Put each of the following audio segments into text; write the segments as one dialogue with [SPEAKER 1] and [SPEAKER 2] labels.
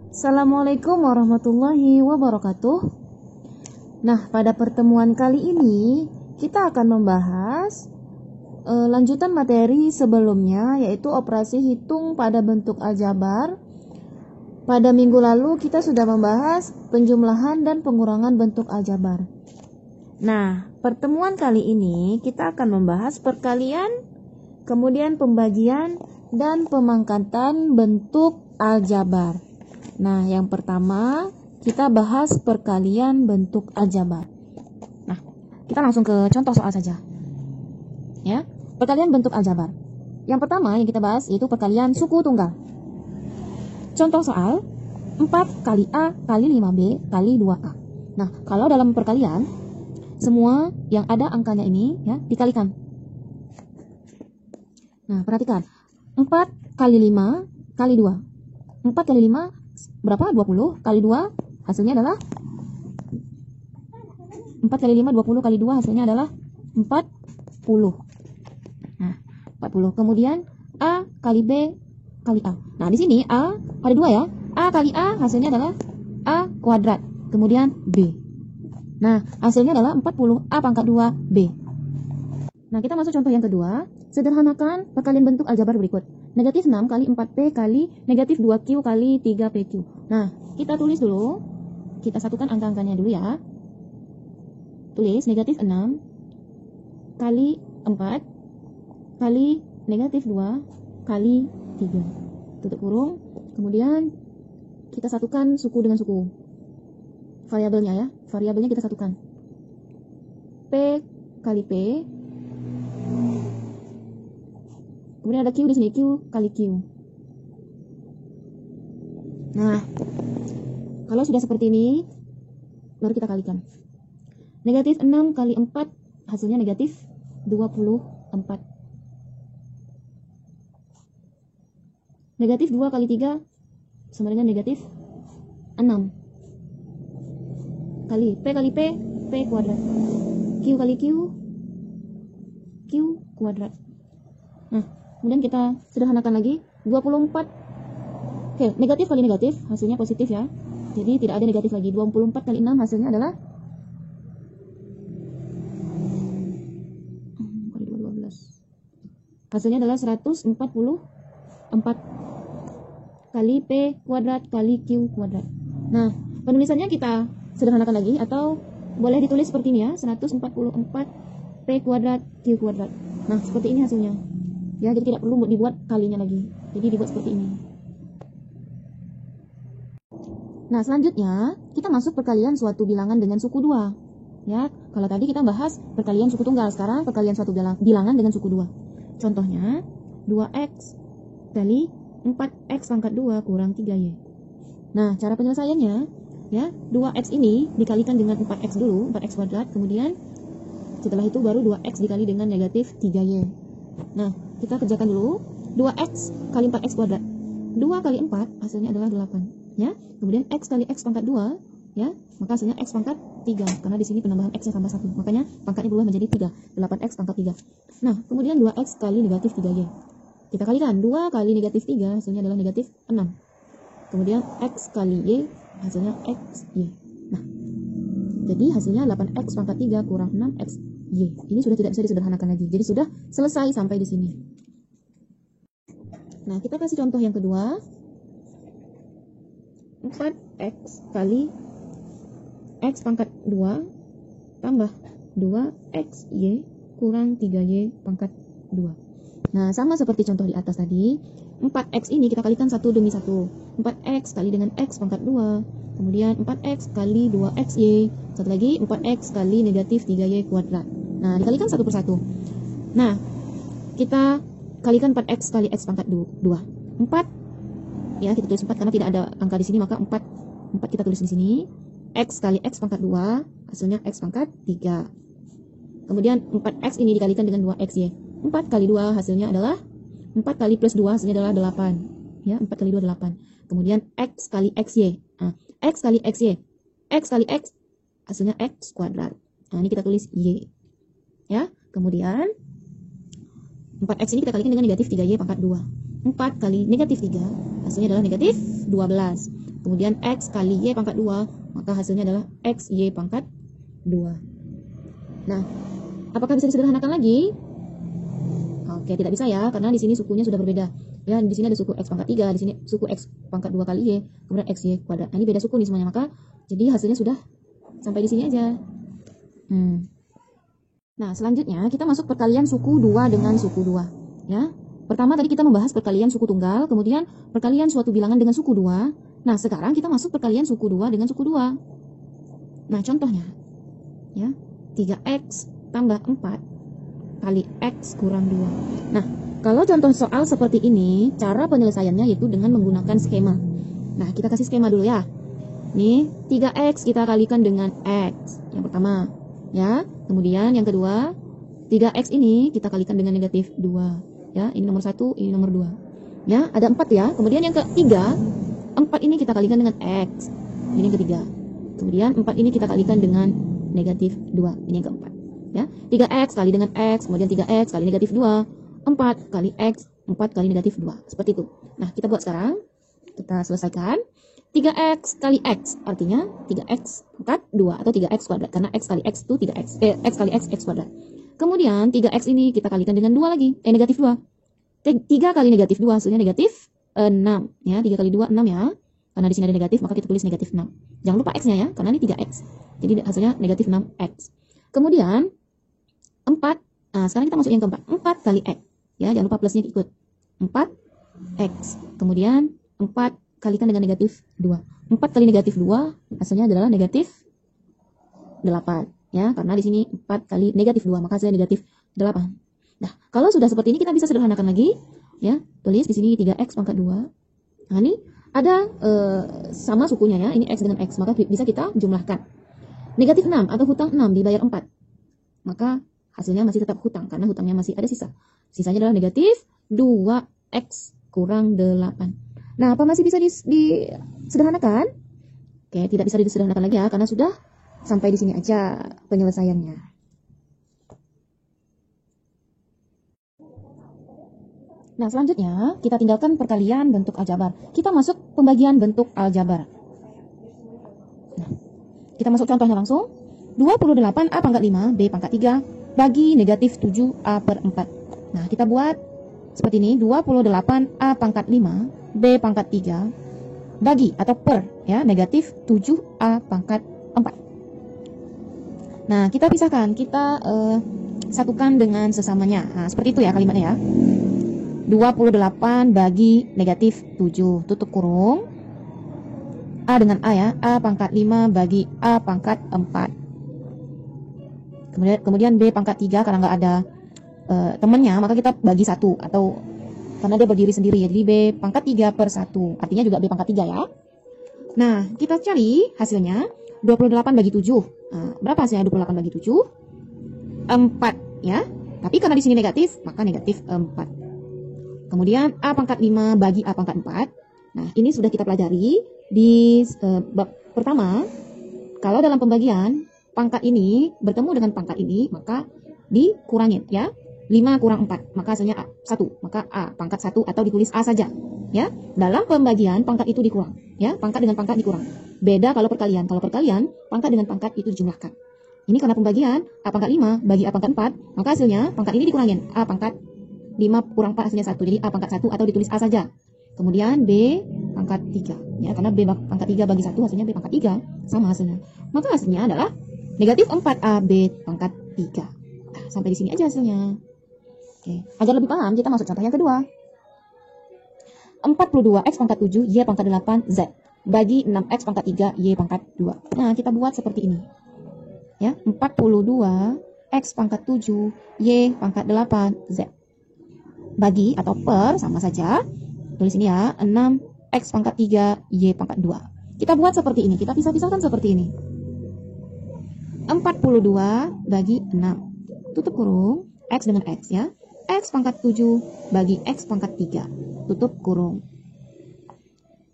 [SPEAKER 1] Assalamualaikum warahmatullahi wabarakatuh. Nah, pada pertemuan kali ini kita akan membahas lanjutan materi sebelumnya, yaitu operasi hitung pada bentuk aljabar. Pada minggu lalu kita sudah membahas penjumlahan dan pengurangan bentuk aljabar. Nah, pertemuan kali ini kita akan membahas perkalian, kemudian pembagian dan pemangkatan bentuk aljabar. Nah, yang pertama kita bahas perkalian bentuk aljabar. Nah, kita langsung ke contoh soal saja. Ya, perkalian bentuk aljabar. Yang pertama yang kita bahas yaitu perkalian suku tunggal. Contoh soal 4 kali A kali 5B kali 2A. Nah, kalau dalam perkalian semua yang ada angkanya ini ya dikalikan. Nah, perhatikan. 4 kali 5 kali 2. 4 kali 5 berapa? 20 kali 2 hasilnya adalah 4 kali 5 20 kali 2 hasilnya adalah 40. Nah, 40. Kemudian A kali B kali A. Nah, di sini A ada 2 ya. A kali A hasilnya adalah A kuadrat. Kemudian B. Nah, hasilnya adalah 40 A pangkat 2 B. Nah, kita masuk contoh yang kedua. Sederhanakan perkalian bentuk aljabar berikut. Negatif 6 kali 4P kali negatif 2Q kali 3PQ. Nah, kita tulis dulu. Kita satukan angka-angkanya dulu ya. Tulis negatif 6 kali 4 kali negatif 2 kali 3. Tutup kurung. Kemudian kita satukan suku dengan suku. Variabelnya ya. Variabelnya kita satukan. P kali P. Kemudian ada Q di sini, Q kali Q. Nah, kalau sudah seperti ini, baru kita kalikan. Negatif 6 kali 4, hasilnya negatif 24. Negatif 2 kali 3, sama dengan negatif 6. Kali P kuadrat. Q kali Q, Q kuadrat. Nah, kemudian kita sederhanakan lagi. 24. Oke, negatif kali negatif hasilnya positif ya. Jadi tidak ada negatif lagi. 24 kali 6 hasilnya adalah kali 2 12. Hasilnya adalah 144 kali P kuadrat kali Q kuadrat. Nah, penulisannya kita sederhanakan lagi atau boleh ditulis seperti ini ya. 144 P kuadrat Q kuadrat. Nah, seperti ini hasilnya. Ya, jadi tidak perlu dibuat kalinya lagi. Jadi dibuat seperti ini. Nah, selanjutnya kita masuk perkalian suatu bilangan dengan suku 2. Ya, kalau tadi kita bahas perkalian suku tunggal, sekarang perkalian suatu bilangan dengan suku 2. Contohnya 2x kali 4x pangkat 2 kurang 3y. Nah, cara penyelesaiannya ya, 2x ini dikalikan dengan 4x dulu, 4x kuadrat, kemudian setelah itu baru 2x dikali dengan negatif 3y. Nah, kita kerjakan dulu. 2x kali 4x kuadrat. 2 kali 4 hasilnya adalah 8. Ya. Kemudian x kali x pangkat 2. Ya. Maka hasilnya x pangkat 3. Karena di sini penambahan x-nya tambah 1. Makanya pangkatnya berubah menjadi 3. 8x pangkat 3. Nah, kemudian 2x kali negatif 3y. Kita kalikan. 2 kali negatif 3 hasilnya adalah negatif 6. Kemudian x kali y hasilnya xy. Nah, jadi hasilnya 8x pangkat 3 kurang 6xy. Ini sudah tidak bisa disederhanakan lagi. Jadi sudah selesai sampai di sini. Nah, kita kasih contoh yang kedua. 4x kali x pangkat 2 tambah 2xy kurang 3y pangkat 2. Nah, sama seperti contoh di atas tadi. 4x ini kita kalikan satu demi satu. 4x kali dengan x pangkat 2. Kemudian 4x kali 2xy. Satu lagi 4x kali negatif 3y kuadrat. Nah, dikalikan satu persatu. Nah, kita kalikan 4x kali x pangkat 2. 4. Ya, kita tulis 4 karena tidak ada angka di sini, maka 4 kita tulis di sini. X kali x pangkat 2, hasilnya x pangkat 3. Kemudian 4x ini dikalikan dengan 2xy. 4 kali 2 hasilnya adalah 4 kali plus 2 hasilnya adalah 8. Ya, 4 kali 2 8. Kemudian x kali xy. Nah, x kali xy. X kali x hasilnya x kuadrat. Nah, ini kita tulis y. Ya, kemudian 4x ini kita kalikan dengan negatif 3y pangkat 2. 4 kali negatif 3 hasilnya adalah negatif 12. kemudian X kali Y pangkat 2, maka hasilnya adalah XY pangkat 2. Nah, apakah bisa disederhanakan lagi? Oke, tidak bisa ya, karena di sini sukunya sudah berbeda. Ya, di sini ada suku X pangkat 3, di sini suku X pangkat 2 kali Y, kemudian XY kuadrat. Nah, ini beda suku nih semuanya, maka jadi hasilnya sudah sampai di sini aja. Nah, selanjutnya kita masuk perkalian suku 2 dengan suku 2. Ya, pertama tadi kita membahas perkalian suku tunggal, kemudian perkalian suatu bilangan dengan suku 2. Nah, sekarang kita masuk perkalian suku 2 dengan suku 2. Nah, contohnya, ya, 3X tambah 4 kali X kurang 2. Nah, kalau contoh soal seperti ini, cara penyelesaiannya yaitu dengan menggunakan skema. Nah, kita kasih skema dulu ya. Nih, 3X kita kalikan dengan X. Yang pertama, ya. Kemudian yang kedua, 3X ini kita kalikan dengan negatif 2. Ya, ini nomor 1, ini nomor 2. Ya, ada 4 ya. Kemudian yang ketiga, 4 ini kita kalikan dengan X. Ini yang ketiga. Kemudian 4 ini kita kalikan dengan negatif 2. Ini yang keempat. Ya, 3X kali dengan X, kemudian 3X kali negatif 2, 4 kali X, 4 kali negatif 2. Seperti itu. Nah, kita buat sekarang. Kita selesaikan. 3X kali X, artinya 3X pangkat 2 atau 3X kuadrat. Karena X kali X itu 3X. X kali X, X kuadrat. Kemudian 3X ini kita kalikan dengan 2 lagi. Negatif 2. 3 kali negatif 2, hasilnya negatif 6. Ya, 3 kali 2, 6 ya. Karena di sini ada negatif, maka kita tulis negatif 6. Jangan lupa X-nya ya, karena ini 3X. Jadi hasilnya negatif 6X. Kemudian 4, nah sekarang kita masuk yang keempat, 4 kali X, ya jangan lupa plusnya ikut, 4X, kemudian 4 kalikan dengan negatif 2, 4 kali negatif 2, hasilnya adalah negatif 8, ya karena di sini 4 kali negatif 2, maka hasilnya negatif 8. Nah, kalau sudah seperti ini kita bisa sederhanakan lagi, ya tulis di sini 3X pangkat 2, nah ini ada sama sukunya ya, ini X dengan X, maka bisa kita jumlahkan, negatif 6 atau hutang 6 dibayar 4, maka hasilnya masih tetap hutang karena hutangnya masih ada sisa. Sisanya adalah negatif 2X kurang 8. Nah, apa masih bisa disederhanakan? Oke, tidak bisa disederhanakan lagi ya karena sudah sampai di sini aja penyelesaiannya. Nah, selanjutnya kita tinggalkan perkalian bentuk aljabar. Kita masuk pembagian bentuk aljabar. Nah, kita masuk contohnya langsung. 28A pangkat 5 B pangkat 3 bagi negatif 7A per 4. Nah, kita buat seperti ini, 28A pangkat 5, B pangkat 3, bagi atau per, ya, negatif 7A pangkat 4. Nah, kita pisahkan, kita satukan dengan sesamanya. Nah, seperti itu ya kalimatnya ya. 28 bagi negatif 7, tutup kurung. A dengan A ya, A pangkat 5 bagi A pangkat 4. Kemudian B pangkat 3 karena nggak ada temannya, maka kita bagi 1 atau karena dia berdiri sendiri ya, jadi B pangkat 3 per 1, artinya juga B pangkat 3 ya. Nah, kita cari hasilnya 28 bagi 7. Nah, berapa hasilnya 28 bagi 7? 4 ya. Tapi karena di sini negatif, maka negatif 4. Kemudian A pangkat 5 bagi A pangkat 4. Nah, ini sudah kita pelajari di bab pertama. Kalau dalam pembagian pangkat ini bertemu dengan pangkat ini, maka dikurangin ya. 5 kurang 4, maka hasilnya 1. Maka A pangkat 1 atau ditulis A saja. Ya, dalam pembagian pangkat itu dikurang. Ya, pangkat dengan pangkat dikurang. Beda kalau perkalian. Kalau perkalian, pangkat dengan pangkat itu dijumlahkan. Ini karena pembagian A pangkat 5 bagi A pangkat 4, maka hasilnya pangkat ini dikurangin. A pangkat 5 kurang 4 hasilnya 1. Jadi A pangkat 1 atau ditulis A saja. Kemudian B pangkat 3. Ya, karena B pangkat 3 bagi 1 hasilnya B pangkat 3. Sama hasilnya. Maka hasilnya adalah negatif 4A B pangkat 3. Nah, sampai di sini aja hasilnya. Oke, agar lebih paham kita masuk contoh yang kedua. 42 X pangkat 7 Y pangkat 8 Z bagi 6X pangkat 3 Y pangkat 2. Nah, kita buat seperti ini. Ya, 42 X pangkat 7 Y pangkat 8 Z bagi atau per sama saja. Tulis ini ya, 6X pangkat 3 Y pangkat 2. Kita buat seperti ini, kita pisah-pisahkan seperti ini. 42 bagi 6. Tutup kurung, X dengan X ya. X pangkat 7 bagi X pangkat 3. Tutup kurung.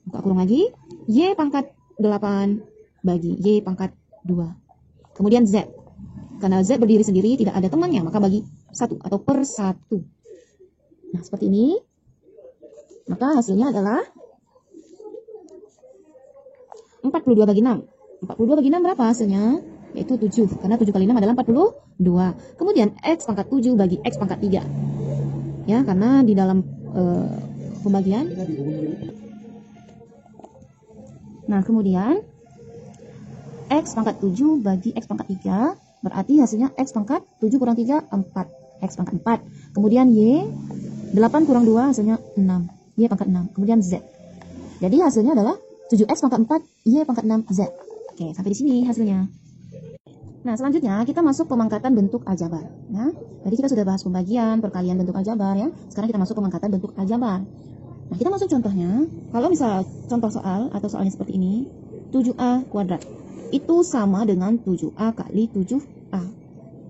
[SPEAKER 1] Buka kurung lagi. Y pangkat 8 bagi Y pangkat 2. Kemudian Z. Karena Z berdiri sendiri, tidak ada temannya, maka bagi 1 atau per 1. Nah, seperti ini. Maka hasilnya adalah 42 bagi 6. 42 bagi 6 berapa hasilnya? Yaitu 7, karena 7 kali 6 adalah 42. Kemudian X pangkat 7 bagi X pangkat 3. Ya, karena di dalam pembagian. Nah, kemudian X pangkat 7 bagi X pangkat 3, berarti hasilnya X pangkat 7 kurang 3, 4. X pangkat 4. Kemudian Y, 8 kurang 2 hasilnya 6. Y pangkat 6. Kemudian Z. Jadi hasilnya adalah 7X pangkat 4, Y pangkat 6, Z. Oke, sampai di sini hasilnya. Nah, selanjutnya kita masuk pemangkatan bentuk aljabar. Ya, tadi kita sudah bahas pembagian, perkalian bentuk aljabar ya. Sekarang kita masuk pemangkatan bentuk aljabar. Nah, kita masuk contohnya. Kalau misal contoh soal atau soalnya seperti ini, 7A kuadrat itu sama dengan 7A kali 7A.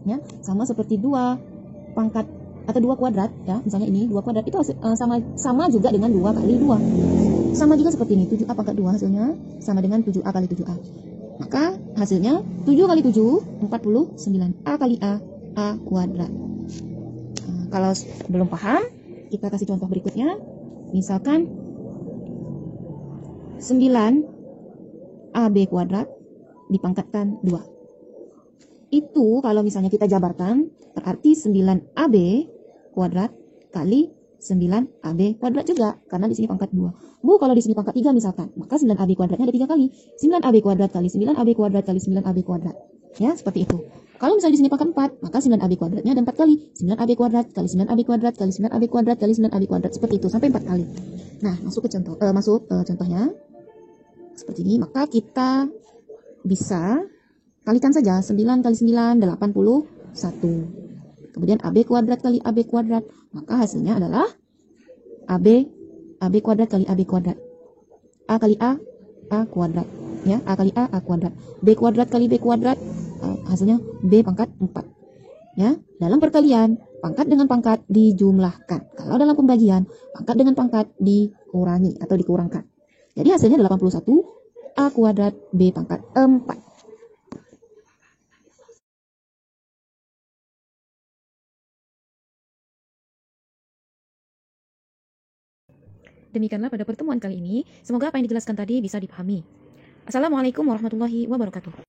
[SPEAKER 1] Ya, sama seperti 2 pangkat atau 2 kuadrat ya. Misalnya ini 2 kuadrat itu sama juga dengan 2 kali 2. Sama juga seperti ini, 7A pangkat 2 hasilnya sama dengan 7A kali 7A. Maka hasilnya 7 kali 7, 49. A kali A kuadrat. Nah, kalau belum paham, kita kasih contoh berikutnya. Misalkan 9AB kuadrat dipangkatkan 2. Itu kalau misalnya kita jabarkan, berarti 9AB kuadrat kali 9AB kuadrat juga, karena di sini pangkat 2. Bu, kalau di sini pangkat 3 misalkan, maka 9AB kuadratnya ada 3 kali. 9AB kuadrat kali 9AB kuadrat kali 9AB kuadrat. Ya, seperti itu. Kalau misalnya di sini pangkat 4, maka 9AB kuadratnya ada 4 kali. 9AB kuadrat kali 9AB kuadrat kali 9AB kuadrat kali 9AB kuadrat. Seperti itu, sampai 4 kali. Nah, masuk ke contohnya. Seperti ini, maka kita bisa kalikan saja 9 kali 9, 81. Kemudian AB kuadrat kali AB kuadrat, maka hasilnya adalah AB kuadrat kali AB kuadrat. A kali A kuadrat. Ya, A kali A kuadrat. B kuadrat kali B kuadrat, hasilnya B pangkat 4. Ya, dalam perkalian, pangkat dengan pangkat dijumlahkan. Kalau dalam pembagian, pangkat dengan pangkat dikurangi atau dikurangkan. Jadi hasilnya 81 A kuadrat B pangkat 4. Demikianlah pada pertemuan kali ini. Semoga apa yang dijelaskan tadi bisa dipahami. Assalamualaikum warahmatullahi wabarakatuh.